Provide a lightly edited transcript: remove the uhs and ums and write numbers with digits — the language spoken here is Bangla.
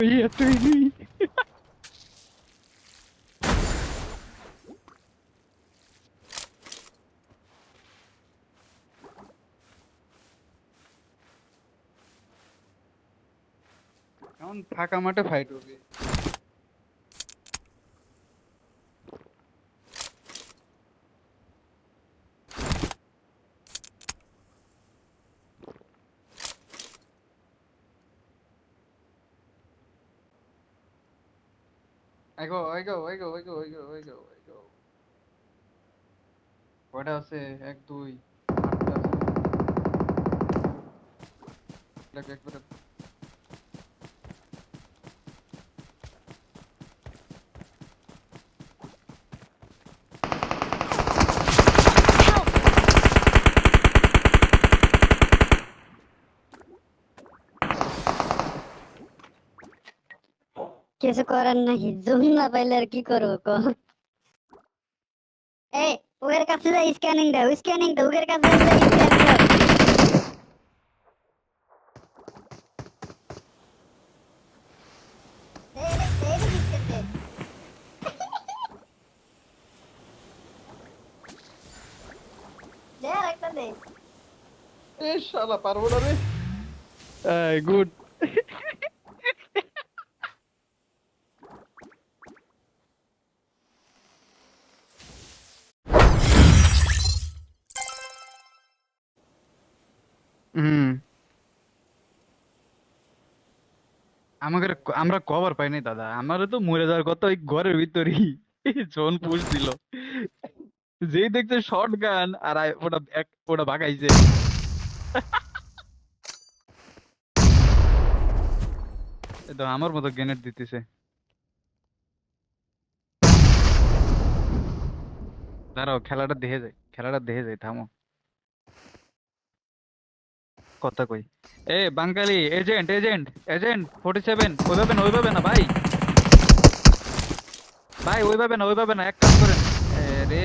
Iya tuh ini. এখন ফাঁকা মাঠে ফাইট হবে। I go, I go, I go, I go, I go, I go, I go. কয়টা আছে? 1 2 8টা আছে। লাগে একবারে। কিছু করার নাকি, জুম না পাইলে আর কি করবো ক? এই ওর কাছে যা, স্ক্যানিং দাও, স্ক্যানিং দাও, ওর কাছে যা, স্ক্যান দাও। দে দে বিস্কুট দে। দে আরেকটা দে। এ শালা পারবো না রে। এই গুড। হুম। আমাকে আমরা কভার পাই নাই দাদা, আমারও তো মরে যাওয়ার কথা ওই ঘরের ভিতরেই। জোন পুশ দিল, যেই দেখছে শর্ট গান আর ওটা ভাগাইছে। এ তো আমার মতো গ্রেনেড দিতেছে। দাঁড়াও, খেলাটা দেখে যায় থামো। কথা কই। এ বাঙালি এজেন্ট এজেন্ট এজেন্ট 47, ওইভাবে না ভাই, ভাই ওইভাবে না, এক কাজ করেন। রে